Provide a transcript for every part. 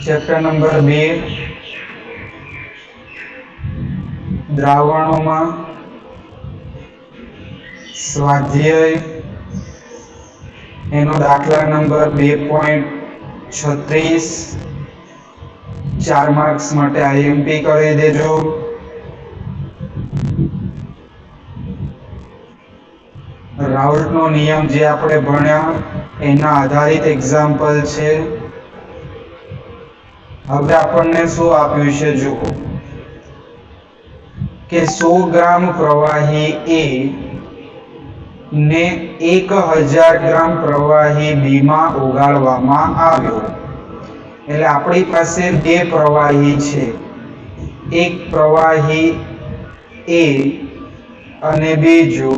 Chapter number 2 द्रावणों में स्वाध्याय एनो दाखला नंबर 2.36 4 मार्क्स माटे आईएमपी करी देजो। राउल्ट नो नियम जे आपणे भण्या एना आधारित एग्जाम्पल छे। हवे आपणने शुं आप्युं छे जुओ के 100 ग्राम प्रवाही ए ने 1000 ग्राम प्रवाही बी में ओगाळवामां आव्यो। एटले आपणी पासे बे प्रवाही छे, एक प्रवाही ए अने बीजो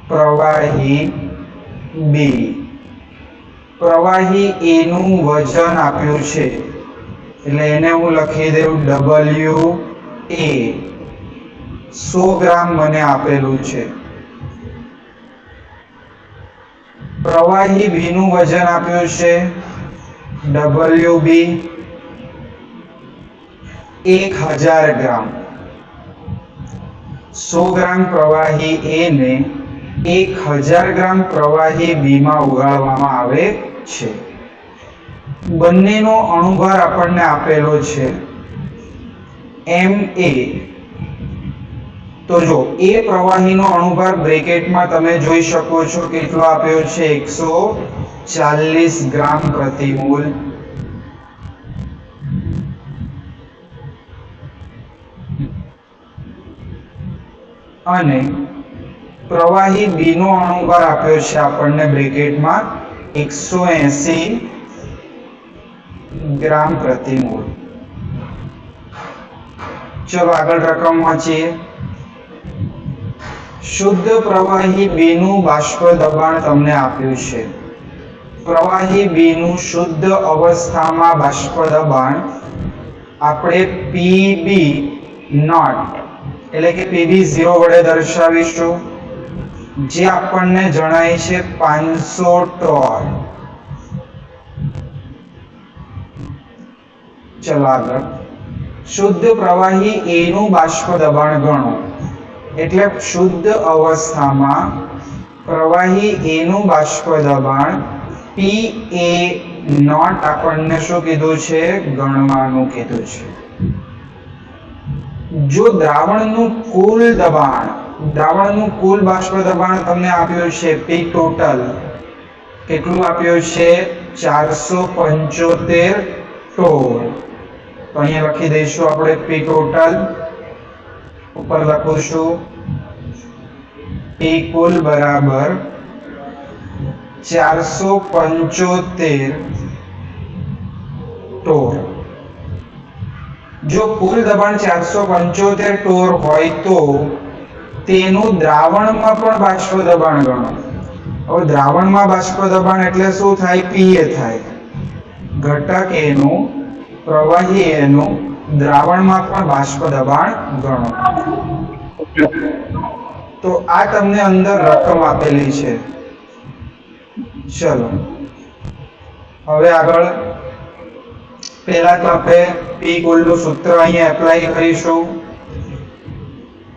प्रवाही बी। प्रवाही ए નું વજન આપ્યું છે એટલે એને હું લખી દઉં W A 100 ગ્રામ મને આપેલું છે। પ્રવાહી B નું વજન આપ્યું છે WB 1000 ગ્રામ। 100 ग्राम प्रवाही ए ने 1000 ग्राम प्रवाही बी में उगाड़वामां आवे छे। बंनेनो अणुभार आपणने आपेलो छे MA। तो जो ए प्रवाही नो अणुभार ब्रेकेट में तमे जोई शको छो केटलो आप्यो छे 140 ग्राम प्रति मोल। अने प्रवाही बी नो अणुभार आप्यो छे आपणने ब्रेकेट में 180 ग्राम प्रति मोल। चलो आगळ रकम वांचीए। शुद्ध प्रवाही बी नु बाष्प दबाण तमने आप्युं छे। प्रवाही बी नु शुद्ध अवस्थामां बाष्प दबाण आपणे PB नॉट એટલે કે PB0 વડે દર્શાવીશું, જે આપણને જણાય છે 500 ટોર। ચલો આગળ। શુદ્ધ પ્રવાહી A નું બાષ્પ દબાણ ગણો એટલે શુદ્ધ અવસ્થામાં પ્રવાહી A નું બાષ્પ દબાણ PA નોટ આપણને શું કીધું છે? ગણવાનું કીધું છે। जो द्रावणનું કુલ દબાણ, દ્રાવણનું કુલ બાષ્પ દબાણ તમને આપ્યું છે P ટોટલ કેટલું આપ્યું છે? 475 ટોર। તો અહીંયા લખી દઈશું આપણે P ટોટલ, ઉપર લખીશું P કુલ બરાબર 475 ટોર। जो कुल दबाण 475 टोर होय तो तेनु द्रावण में पण बाष्प दबाण गणो। હવે દ્રાવણ માં બાષ્પ દબાણ એટલે શું થાય? PA થાય। ઘટક A નું પ્રવાહી A નું દ્રાવણ માં પણ બાષ્પ દબાણ ગણો। તો આ તમને અંદર રકમ આપેલી છે। ચલો હવે આગળ पहला तो આપણે P કુલ નું સૂત્ર અહીંયા એપ્લાય કરીશું।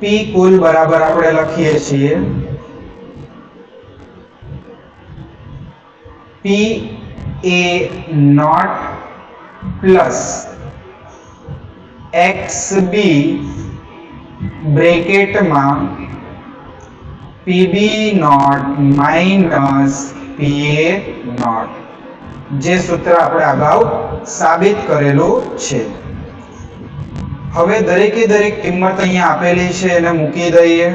P કુલ બરાબર આપણે લખીએ છીએ PA naught plus XB bracket માં PB naught minus PA naught, જે સૂત્ર આપણે અગાઉ સાબિત કરેલું છે। હવે દરેકે દરેક કિંમત અહીંયા આપેલી છે એને મૂકી દઈએ।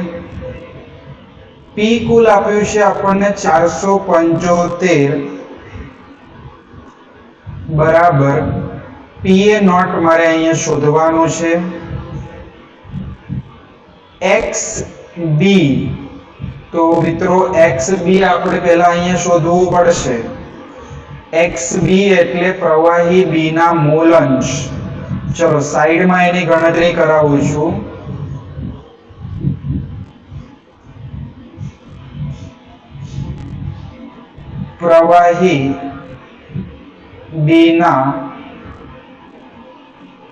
P કુલ આપ્યું છે આપણને 475 બરાબર PA નોટ મારે અહીંયા શોધવાનું છે। XB તો મિત્રો XB આપણે પહેલા અહીંયા શોધવું પડશે। XB એટલે પ્રવાહી B ના મોલ અંશ। ચલો સાઈડ માં એની ગણતરી કરાવું છું। प्रवाही B ना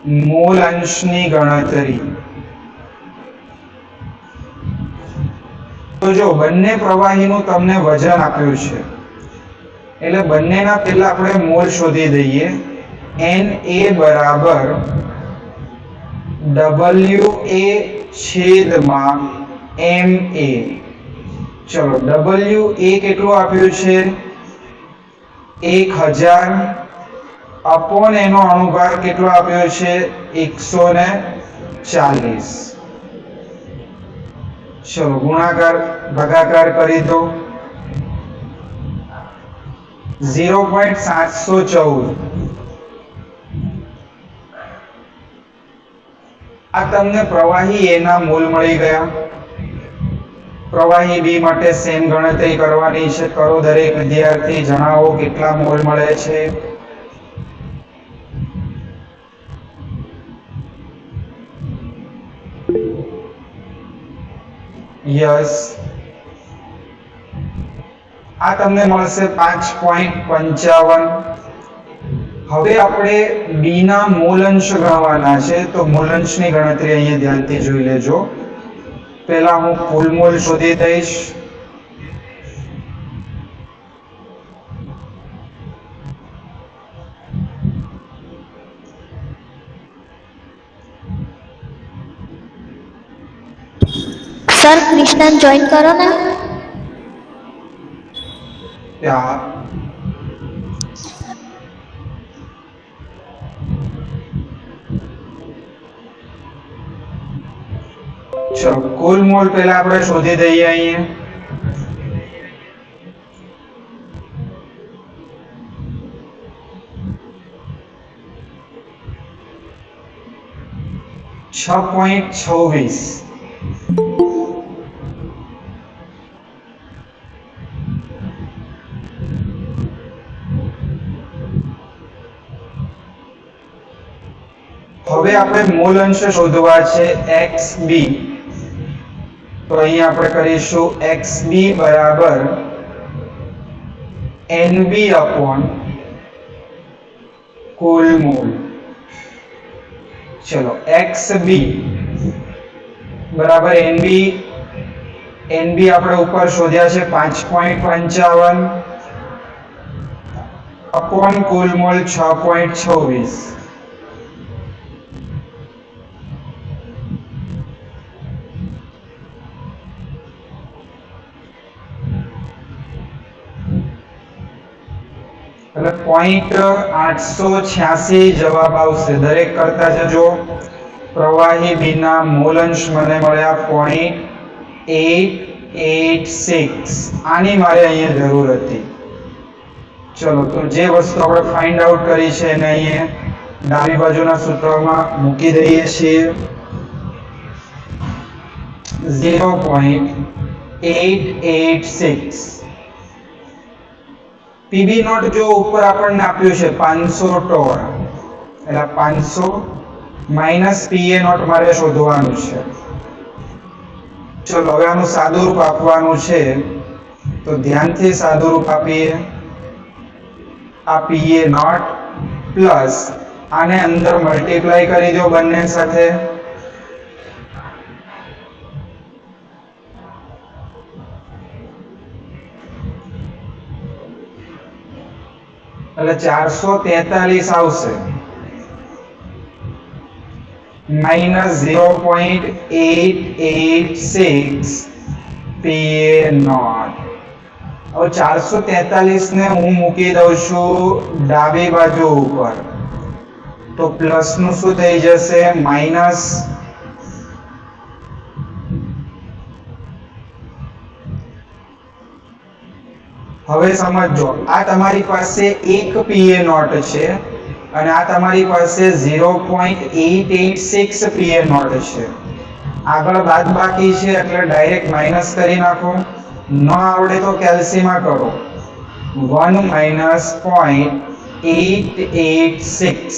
મોલ અંશની ગણતરી. તો જો બંને પ્રવાહીનું તમને વજન આપ્યું છે એટલે બંનેના પહેલા આપણે મોલ શોધી દઈએ. Na બરાબર WA છેદમાં MA. ચલો WA કેટલું આપ્યું છે 1000 અપોન એનો અણુભાર કેટલો આપ્યો છે 140. ચલો ગુણાકાર ભાગાકાર કરી દો. 0.714 આ તમને પ્રવાહી A ના મોલ મળી ગયા. પ્રવાહી B માટે સેમ ગણતરી કરવાની છે. કરો દરેક વિદ્યાર્થી, જણાવો કેટલા મોલ મળે છે. યસ, આ તમને મળશે 5.55. હવે આપણે બી ના મૂલાંશ ગણવાના છે, તો મૂલાંશની ગણતરી અહીંયા ધ્યાનથી જોઈ લેજો. પહેલા હું કુલ મોલ શોધી દઈશ. સર કૃષ્ણન જોઈન કરો ને. ત્યાં ચલો કુલ મોલ પહેલા આપણે શોધી દઈએ. અહીંયા 6.26. હવે આપણે મોલ અંશ શોધવા છે XB. તો અહીંયા આપણે કરીશું XB બરાબર NB અપોન કુલ મોલ. ચલો XB બરાબર NB આપણે ઉપર શોધ્યા છે 5.55 અપોન કુલ મોલ 6.26. એટલે 0.886 જવાબ આવશે. દરેક કરતા જજો. પ્રવાહી બીના મોલ અંશ મને મળ્યા 0.886. આની મારે અહીંયા જરૂર હતી. ચલો તો જે વસ્તુ આપણે ફાઇન્ડ આઉટ કરી છે એને અહીંયા ડાબી બાજુના સૂત્રમાં મૂકી દઈએ છીએ. 0.886. પીબી નોટ જો ઉપર આપણને આપ્યું છે 500 ટોર, એટલે 500 માઇનસ પીએ નોટ મારે શોધવાનું છે. ચલો હવે આનું સાદુરૂપ આપવાનું છે, તો ધ્યાનથી સાદુરૂપ આપીએ. આ પીએ નોટ પ્લસ આને અંદર મલ્ટીપ્લાય કરી દો બંને સાથે. એટલે 443 આવશે માઇનસ 0.886 પીએ નોટ. હવે 443 ને હું મૂકી દઉં છું ડાબી બાજુ ઉપર, તો પ્લસ નું શું થઈ જશે માઇનસ. હવે સમજો, આ તમારી પાસે એક પીએ નોટ છે અને આ તમારી પાસે 0.886 પીએ નોટ છે. આગળ બાદ બાકી છે એટલે ડાયરેક્ટ માઇનસ કરી નાખો. ન આવડે તો કેલ્સીમાં કરો. 1 માઇનસ 0.886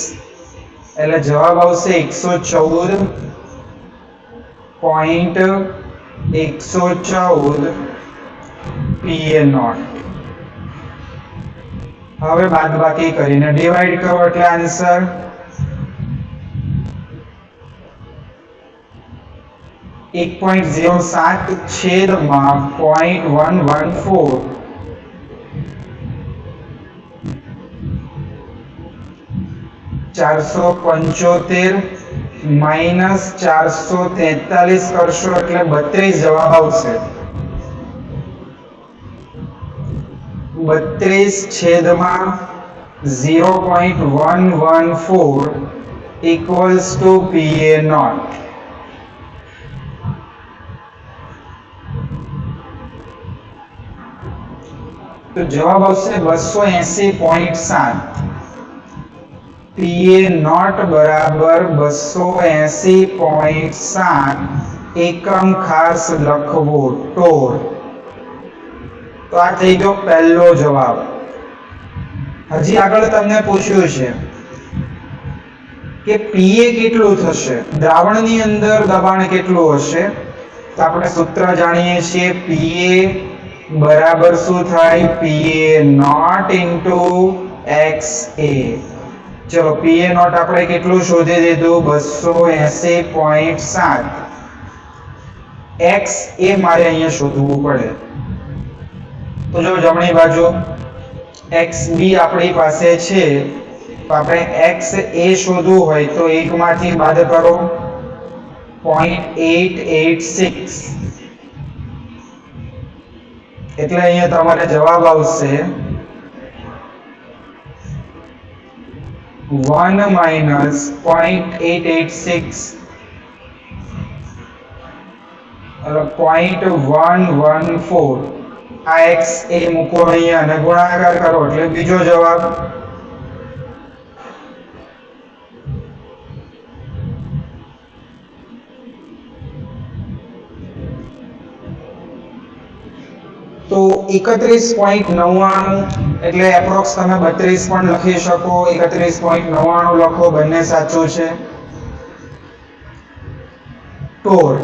એટલે જવાબ આવશે 114.114 પીએ નોટ. હવે બાદબાકી કરીને ડિવાઈડ કરો એટલે આન્સર 1.07 છેદમાં 0.114 475 માઇનસ 443 કરશો એટલે 32 જવાબ આવશે. 32 છેદમાં 0.114 equals to PA naught. તો જવાબ આવશે 280.7. PA naught બરાબર 280.7 એકમ ખાસ લખવો ટોર. તો આ થઈ ગયો પહેલો જવાબ. હજી આગળ તમને પૂછ્યું છે કે PA કેટલું થશે, દ્રાવણની અંદર દબાણ કેટલું હશે. તો આપણે સૂત્ર જાણીએ છીએ, PA બરાબર શું થાય, PA naught into XA. ચલો PA naught આપણે કેટલું શોધી દીધું, 280.7. XA મારે અહીંયા શોધવું પડે. તો જો જમણી બાજુ XB આપણી પાસે છે, તો આપણે XA શોધવું હોય તો 1 માંથી બાદ કરો 0.886 એટલે અહીંયા તમારે જવાબ આવશે 1 minus 0.886 એટલે 0.114. આ XA મૂકો અહીંયા અને ગુણાકાર કરો એટલે બીજો જવાબ. તો 31.99 એટલે એપ્રોક્સ તમે 32 પણ લખી શકો, 31.99 લખો, બંને સાચું છે. ટોર.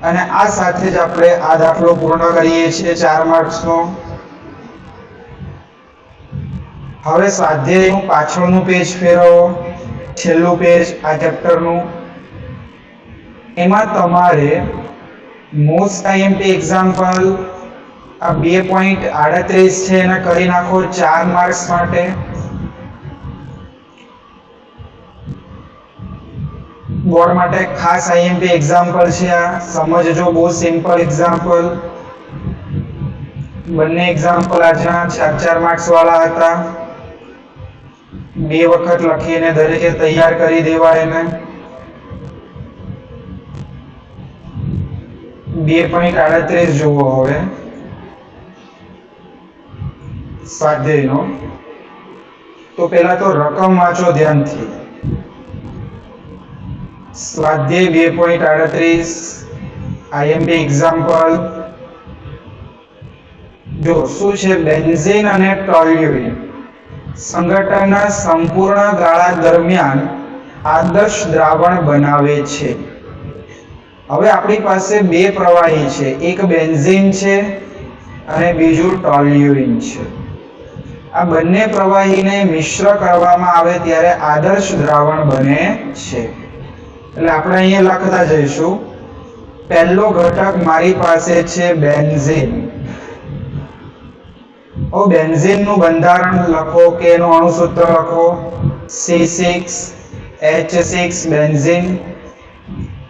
અને આ સાથે જ આપણે આ દાખલો પૂર્ણ કરીએ છીએ 4 માર્ક્સનો. હવે સ્વાધ્યાયનું પાછળનું પેજ ફેરવો, છેલ્લું પેજ આ ચેપ્ટરનું. એમાં તમારે મોસ્ટ IMP એક્ઝામ્પલ આ 2.38 છે એને કરી નાખો 4 માર્ક્સ માટે. બોર્ડ માટે ખાસ IMP એક્ઝામ્પલ છે આ, સમજજો, બહુ સિમ્પલ એક્ઝામ્પલ. બંને એક્ઝામ્પલ આજના 4 માર્ક્સ વાળા હતા. 2 વખત લખીને દરેકે તૈયાર કરી દેવા એને. 2.38 જુઓ હવે સ્વાધ્યાયનો. તો પહેલા તો રકમ વાંચો ધ્યાનથી. સ્વાધ્યાય 2.38 IMP એક્ઝામ્પલ. જો શું છે, બેન્ઝીન અને ટોલ્યુઇન સંગઠનના સંપૂર્ણ ગાળા દરમિયાન આદર્શ દ્રાવણ બનાવે છે. હવે આપણી પાસે 2 પ્રવાહી છે, એક બેન્ઝીન છે અને બીજું ટોલ્યુઇન છે. આ બંને પ્રવાહીને મિશ્ર કરવામાં આવે ત્યારે આદર્શ દ્રાવણ બને છે. એટલે આપણે અહીંયા લખતા જઈશું. પહેલો ઘટક મારી પાસે છે બેન્ઝીન. હવે બેન્ઝીનનું બંધારણ લખો કે એનું અણુસૂત્ર લખો, C6H6 બેન્ઝીન.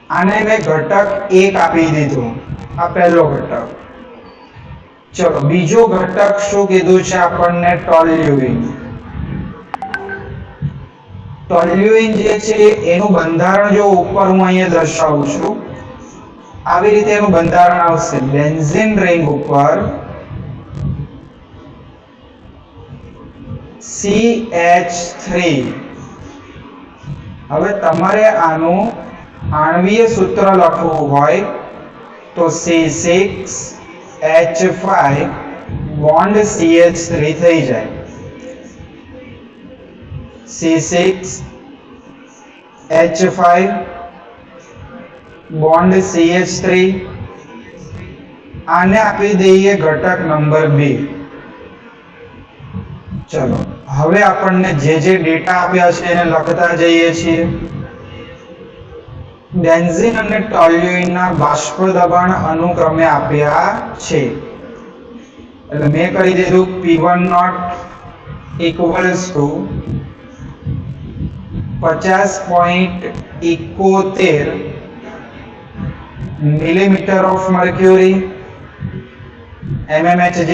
આને મેં ઘટક 1 આપી દીધું, આ પહેલો ઘટક. ચલો બીજો ઘટક શું કીધું છે આપણને, ટોલ્યુઇન. ટોલ્યુઇન જે છે એનું બંધારણ જો ઉપર હું અહીંયા દર્શાવું છું, આવી રીતે એનું બંધારણ આવશે. બેન્ઝીન રિંગ ઉપર CH3. હવે તમારે આનું આણ્વીય સૂત્ર લખવું હોય તો C6H5 બોન્ડ CH3 થઈ જાય. C6H5 bond CH3. આને આપી દઈએ ઘટક નંબર 2. ચલો હવે આપણને જે ડેટા આપ્યા છે એને લખતા જઈએ છીએ. બેન્ઝીન અને ટોલ્યુઇનના બાષ્પ દબાણ અનુક્રમે આપ્યા છે. એટલે મેં કરી દીધું P1 naught equals to 50.71 millimetre of mercury mmHg.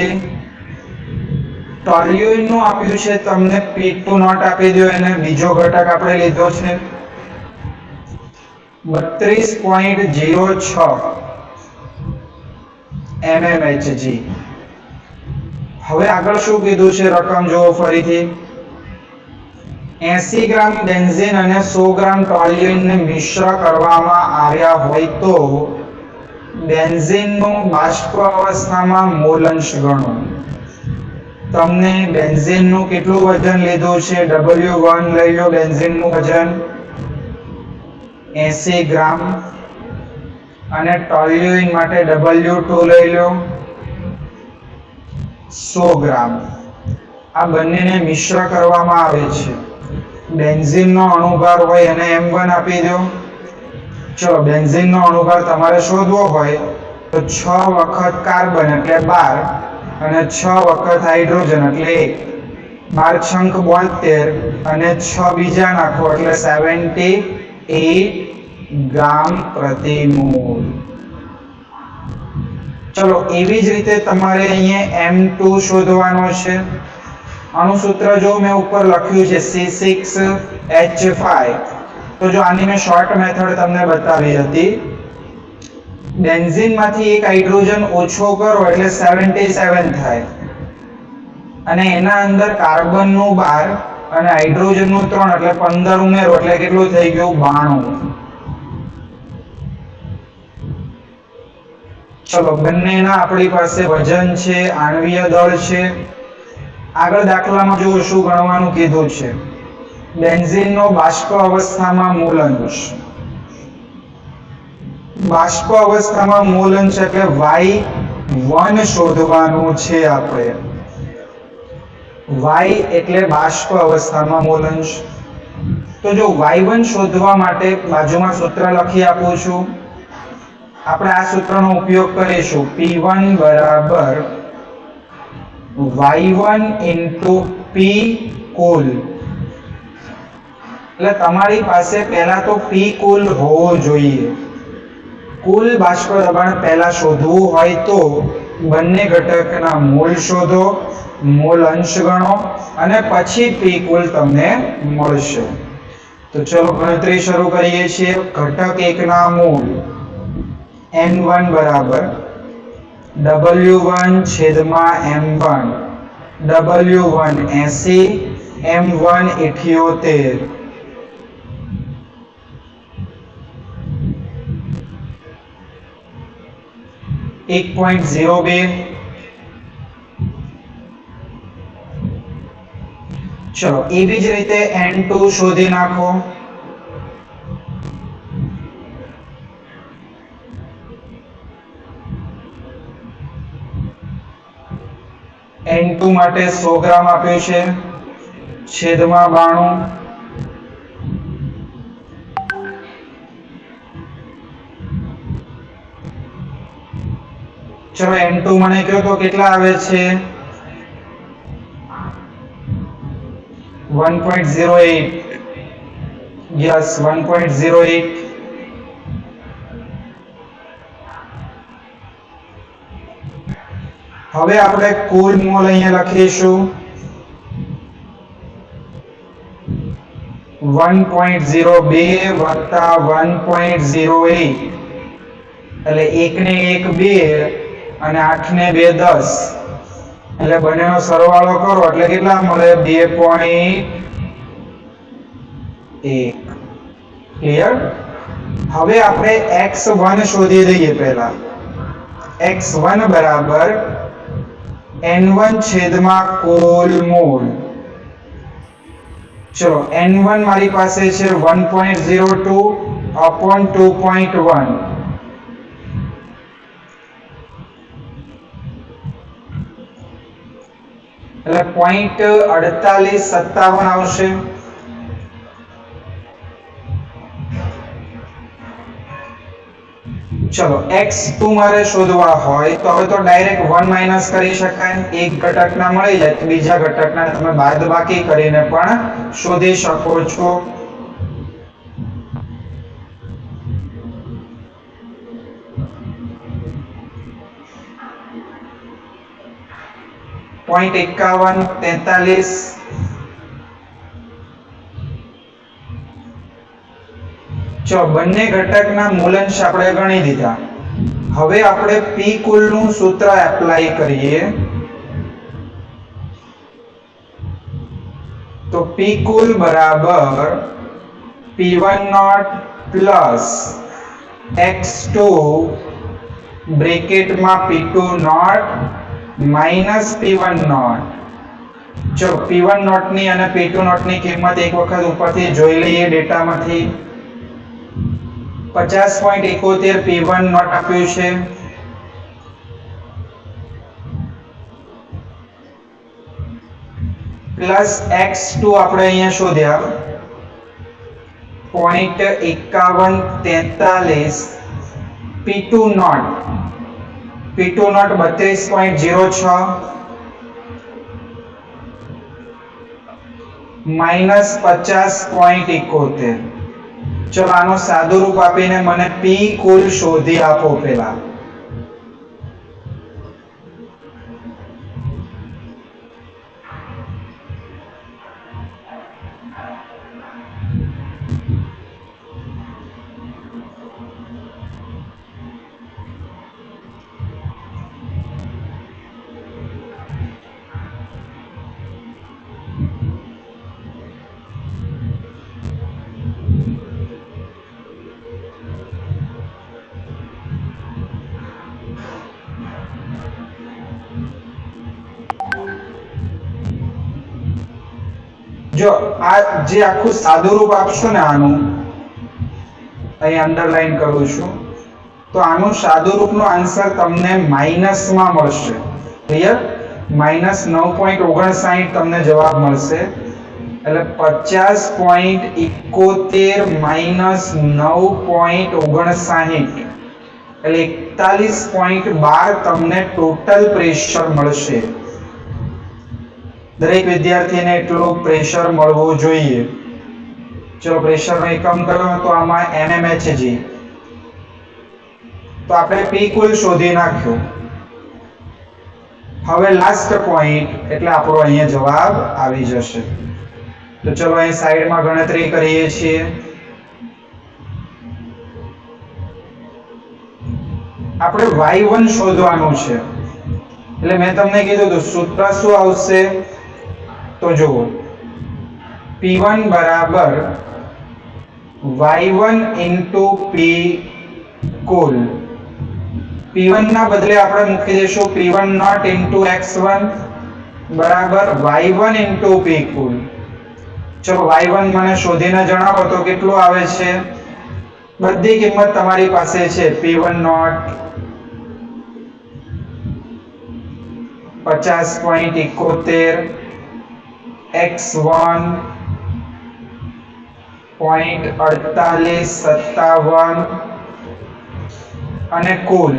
Toluene નું આપ્યું છે તમને P2 નોટ આપી દો, એને બીજો ઘટક આપણે લીધો છે 32.06 mmHg. હવે આગળ શું કીધું છે રકમ જુઓ ફરીથી. 80 ગ્રામ બેન્ઝીન અને 100 ગ્રામ ટોલ્યુઇનને મિશ્ર કરવામાં આવ્યા હોય તો બેન્ઝીનનું બાષ્પ અવસ્થામાં મોલ અંશ ગણો. તમને બેન્ઝીનનું કેટલું વજન લીધું છે W1 લઈ લો. બેન્ઝીનનું વજન 80 ગ્રામ અને ટોલ્યુઇન માટે W2 લઈ લો 100 ગ્રામ. આ બંનેને મિશ્ર કરવામાં આવે છે. બેન્ઝીનનો અણુભાર હોય એને M1 આપી દો. ચલો બેન્ઝીનનો અણુભાર તમારે શોધવો હોય તો 6 વખત કાર્બન એટલે 12 અને 6 વખત હાઇડ્રોજન એટલે 1. 12 છંક 72 અને 6 બીજા નાખો એટલે 78 ગ્રામ પ્રતિ મોલ. ચલો એવી જ રીતે તમારે અહીંયા M2 શોધવાનો છે. અણુસૂત્ર જો મેં ઉપર લખ્યું છે C6H5. તો જો આની મેં શોર્ટ મેથડ તમને બતાવી હતી. બેન્ઝીનમાંથી એક હાઇડ્રોજન ઓછો કરો એટલે 77 થાય અને એના અંદર કાર્બનનું 12 અને હાઇડ્રોજનનું 3 એટલે 15 ઉમેરો એટલે કેટલું થઈ ગયું 92. ચલો બંનેના આપણી પાસે વજન છે, આણ્વીય દળ છે. આગળ દાખલામાં જો શું ગણવાનું કીધું છે. બેન્ઝીનનો બાષ્પ અવસ્થામાં મોલ અંશ. બાષ્પ અવસ્થામાં મોલ અંશ એટલે Y1 શોધવાનું છે આપણે. Y એટલે બાષ્પ અવસ્થામાં મોલ અંશ. તો જો Y1 શોધવા માટે બાજુમાં સૂત્ર લખી આપું છું. આપણે આ સૂત્રનો ઉપયોગ કરીશું. P1 બરાબર Y1 into P કુલ. એટલે તમારી પાસે પહેલા તો P કુલ હોવો જોઈએ. કુલ બાષ્પ દબાણ પહેલા શોધવું હોય તો બંને ઘટકના મોલ શોધો, મોલ અંશ ગણો અને પછી P કુલ તમને મળશે. તો ચલો ગણતરી શરૂ કરીએ છીએ. ઘટક એકના મોલ N1 બરાબર W1 છેદમાં M1. W1 80, M1 78. એક 1.02. ચલો એવી જ રીતે N2 શોધી નાખો. N2 માટે 100 ગ્રામ આપ્યું છે છેદમાં 92. ચલો N2 મને કહો તો કેટલા આવે છે 1.08. યસ 1.08. હવે આપણે કુલ મોલ અહીંયા લખીશું 1.02 વત્તા 1.08 એટલે 1 ને 1 2 અને 8 ને 2 10 એટલે બંનેનો સરવાળો કરો એટલે કેટલા મળે 2.1. ક્લિયર? હવે આપણે x1 શોધી દઈએ. પહેલા x1 બરાબર N1 છેદમાં કુલ મોલ. ચલો N1 મારી પાસે છે 1.02 upon 2.1. એટલે 0.4857 આવશે. ચલો x2 મારે શોધવા હોય તો હવે તો ડાયરેક્ટ 1 માઈનસ કરી શકાય. એક ઘટકના મળી જાય તો બીજા ઘટકના તમે બાદબાકી કરીને પણ શોધી શકો છો. .51 43 જો બંને ઘટકના મૂલાંશ આપણે ગણી દીધા. હવે આપણે p કુલ નું સૂત્ર એપ્લાય કરીએ તો p કુલ બરાબર p1 નોટ પ્લસ x2 બ્રેકેટમાં p2 naught minus p1 naught. જો p1 નોટ ની અને p2 નોટ ની કિંમત એક વખત ઉપરથી જોઈ લઈએ ડેટામાંથી. 50.71 p1 નોટ આપ્યું છે પ્લસ x2 આપણે અહીંયા શોધ્યા 0.5143 p2 નોટ 32.06 માઈનસ 50.71. ચલો આનો સાદું રૂપ આપીને મને p કુલ શોધી આપો પેલા. જો આ જે આખું સાદું રૂપ આપશો ને આનું અહીં અંડરલાઈન કરું છું તો આનું સાદું રૂપનો આન્સર તમને માઈનસમાં મળશે. ક્લિયર? માઈનસ 9.59 તમને જવાબ મળશે. એટલે 50.71 માઈનસ 9.59 એટલે 41.12 તમને ટોટલ પ્રેશર મળશે. દરેક વિદ્યાર્થીને એટલું પ્રેશર મળવું જોઈએ. ચલો પ્રેશરનો એકમ કરો તો આમાં mmHg. તો આપણે p કુલ શોધી નાખ્યું. હવે લાસ્ટ પોઈન્ટ એટલે આપણો અહીંયા જવાબ આવી જશે. તો ચલો અહીં સાઈડમાં ગણતરી કરીએ છીએ. આપણે y1 શોધવાનું છે એટલે મેં તમને કીધું હતું સૂત્ર શું આવશે તો જુઓ p1 બરાબર y1 into p કુલ. p1 ના બદલે આપણે મૂકી દઈશું p1 નોટ into x1 બરાબર y1 into p કુલ. ચલો y1 મને શોધીને જણાવો તો કેટલું આવે છે. બધી કિંમત તમારી પાસે છે. p1 નોટ 50.71 x1 0.4857 અને કુલ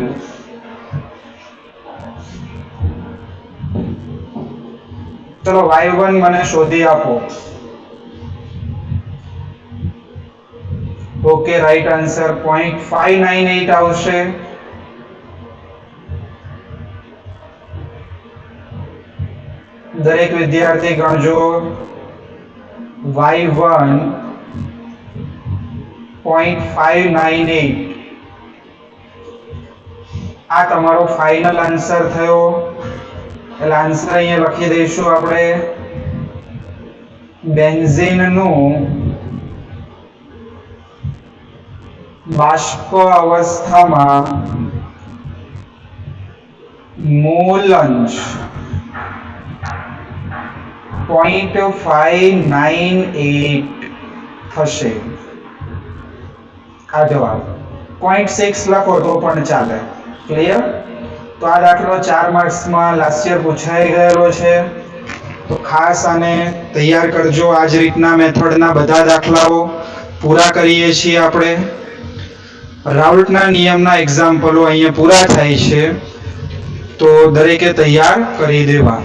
ચલો y1 મને શોધી આપો. ઓકે રાઈટ આન્સર 0.598 આવશે. દરેક વિદ્યાર્થી ગણજો y1 0.598 આ તમારો ફાઇનલ આન્સર થયો. એટલે આન્સર અહીંયા લખી દઈશું આપણે બેન્ઝીનનું બાષ્પ અવસ્થામાં મોલ અંશ 0.598 થશે. આ જવાબ 0.6 લખો તો પણ ચાલે. ક્લિયર? તો આ દાખલો 4 માર્ક્સમાં લાસ્ટ યર પૂછાઈ ગયેલો છે. તો ખાસ આને તૈયાર કરજો. આ જ રીતના મેથડના બધા દાખલાઓ પૂરા કરીએ છીએ આપણે. રાઉલ્ટના નિયમના એક્ઝામ્પલો અહીંયા પૂરા થાય છે, તો દરેકે તૈયાર કરી દેવા.